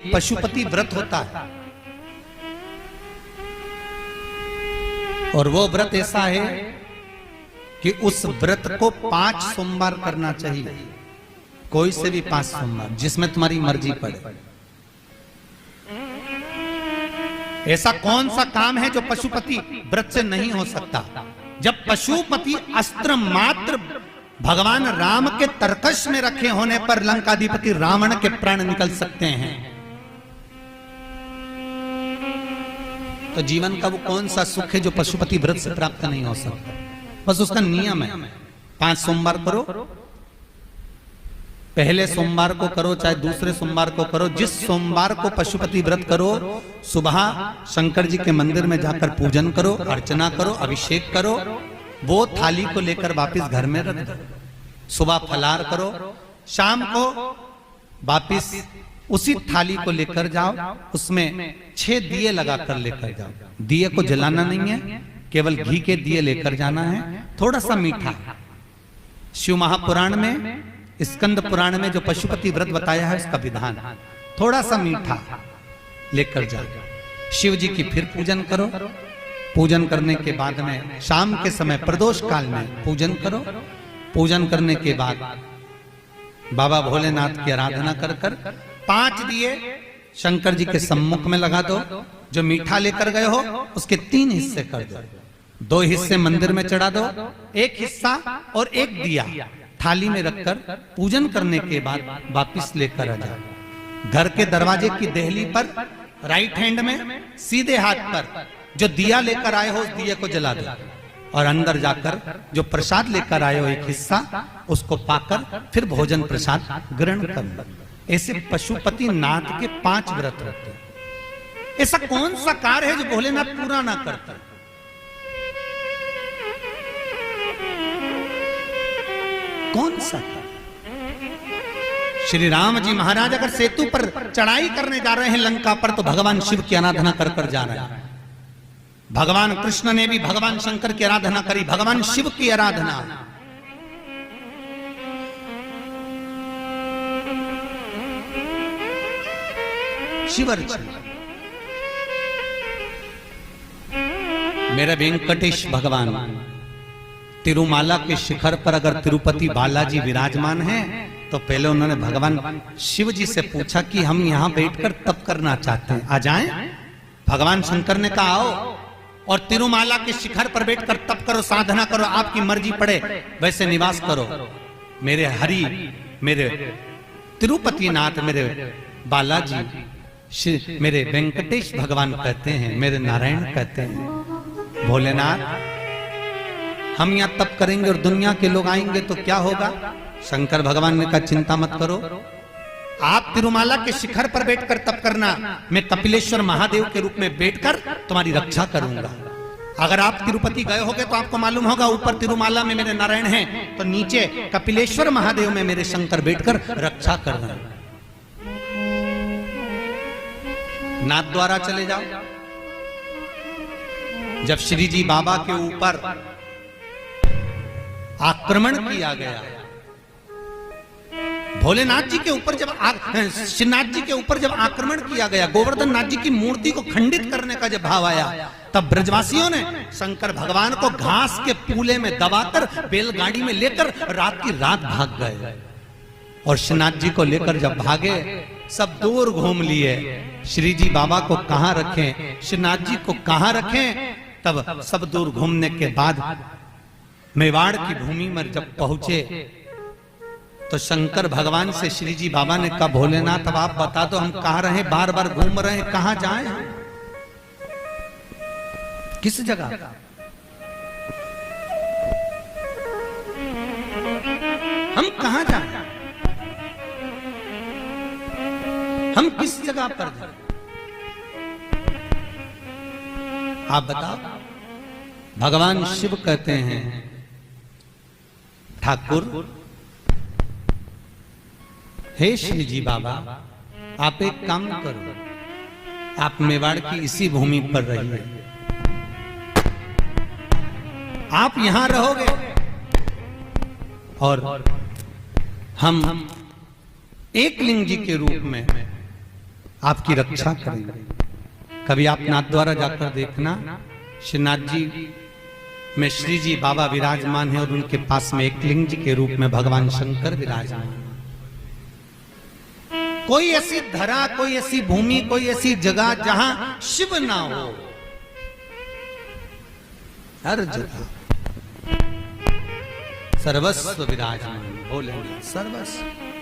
एक पशुपति व्रत होता है, और वो व्रत ऐसा है कि उस व्रत को 5 सोमवार करना चाहिए, कोई से भी 5 सोमवार, जिसमें तुम्हारी मर्जी पड़े। ऐसा कौन सा काम है जो पशुपति व्रत से नहीं हो सकता? जब पशुपति अस्त्र मात्र भगवान राम के तरकश में रखे होने पर लंकाधिपति रावण के प्राण निकल सकते हैं, तो जीवन का वो कौन सा सुख है जो पशुपति व्रत से प्राप्त नहीं हो सकता? बस उसका नियम है, 5 सोमवार करो, पहले सोमवार को करो चाहे दूसरे सोमवार को करो, जिस सोमवार को पशुपति व्रत करो, सुबह शंकर जी के मंदिर में जाकर पूजन करो, अर्चना करो, अभिषेक करो, वो थाली को लेकर वापस घर में रख दो। सुबह फलार करो, शाम को वापस उसी थाली को लेकर जाओ, उसमें 6 दिए लगाकर लेकर जाओ। दिए को जलाना नहीं है, केवल घी के दिए लेकर जाना है, थोड़ा सा मीठा। शिव महापुराण में, स्कंद पुराण में जो पशुपति व्रत बताया है उसका विधान, थोड़ा सा मीठा लेकर जाओ। शिव जी की फिर पूजन करो, पूजन करने के बाद में शाम के समय प्रदोष काल में पूजन करो। पूजन करने के बाद बाबा भोलेनाथ की आराधना कर कर 5 दिए शंकर जी के सम्मुख में लगा दो। जो मीठा लेकर गए हो उसके 3 हिस्से कर दो, 2 हिस्से मंदिर में चढ़ा दो, 1 हिस्सा और 1 दिया थाली में रखकर पूजन करने के बाद वापिस लेकर आ जाओ। घर के दरवाजे की देहली पर राइट हैंड में सीधे हाथ पर जो दिया लेकर आए हो उस दिए को जला दो, और अंदर जाकर जो प्रसाद लेकर आए हो 1 हिस्सा, उसको पाकर फिर भोजन प्रसाद ग्रहण कर लो। ऐसे पशुपति नाथ के 5 व्रत रहते हैं। ऐसा कौन सा कार्य है जो भोलेनाथ पूरा ना करता? कौन सा? श्री राम जी महाराज अगर सेतु पर चढ़ाई करने जा रहे हैं लंका पर, तो भगवान शिव की आराधना कर कर जा रहे हैं। भगवान कृष्ण ने भी भगवान शंकर की आराधना करी, भगवान शिव की आराधना। शिव अर्चना। मेरे वेंकटेश भगवान तिरुमाला के शिखर पर अगर तिरुपति बालाजी विराजमान हैं, तो पहले उन्होंने भगवान शिव जी से पूछा कि हम यहां बैठकर तप करना चाहते हैं, आ जाएं? भगवान शंकर ने कहा आओ, और तिरुमाला के शिखर पर बैठकर तप करो, साधना करो, आपकी मर्जी पड़े वैसे निवास करो। मेरे हरि, मेरे तिरुपति नाथ, मेरे बालाजी, मेरे वेंकटेश भगवान कहते हैं, मेरे नारायण कहते हैं, भोलेनाथ हम यहाँ तप करेंगे और दुनिया के लोग आएंगे तो क्या होगा? शंकर भगवान ने कहा चिंता मत करो, आप तिरुमाला के शिखर पर बैठकर तप करना, मैं कपिलेश्वर महादेव के रूप में बैठकर तुम्हारी रक्षा करूंगा। अगर आप तिरुपति गए होगे तो आपको मालूम होगा, ऊपर तिरुमाला में मेरे नारायण हैं, तो नीचे कपिलेश्वर महादेव में मेरे शंकर बैठकर रक्षा कर रहे हैं। नाथ द्वारा चले जाओ। जब श्री जी बाबा के ऊपर आक्रमण किया गया, भोलेनाथ जी के ऊपर जब श्रीनाथ जी के ऊपर जब आक्रमण किया गया, गोवर्धन नाथ जी की मूर्ति को खंडित करने का जब भाव आया, तब ब्रजवासियों ने शंकर भगवान को घास के पूले में दबाकर बैलगाड़ी में लेकर रात की रात भाग गए। और श्रीनाथ जी को लेकर जब भागे, सब दूर घूम लिए, श्री जी बाबा को कहां रखें, श्रीनाथ जी को कहां रखें। तब सब दूर घूमने के बाद मेवाड़ की भूमि में जब पहुंचे, तो शंकर भगवान से श्री जी बाबा ने कहा, भोलेनाथ अब आप बता दो हम कहां रहे, बार बार घूम रहे हैं, कहां जाएं हम, किस जगह? हम कहां जाएं, हम किस जगह पर जाएं? आप बताओ। भगवान शिव कहते हैं, ठाकुर हे श्री जी बाबा, आप एक काम करो, आप मेवाड़ की इसी भूमि पर रहिए, आप यहां रहोगे और हम एक लिंग जी के रूप में आपकी रक्षा करेंगे। कभी आप नाथद्वारा जाकर देखना, श्रीनाथ जी में श्री जी बाबा विराजमान है और उनके पास में एक लिंग के रूप में भगवान शंकर विराजमान। कोई ऐसी धरा, कोई ऐसी भूमि, कोई ऐसी जगह जहां शिव ना हो, हर जगह सर्वस्व विराजमान, बोले सर्वस्व।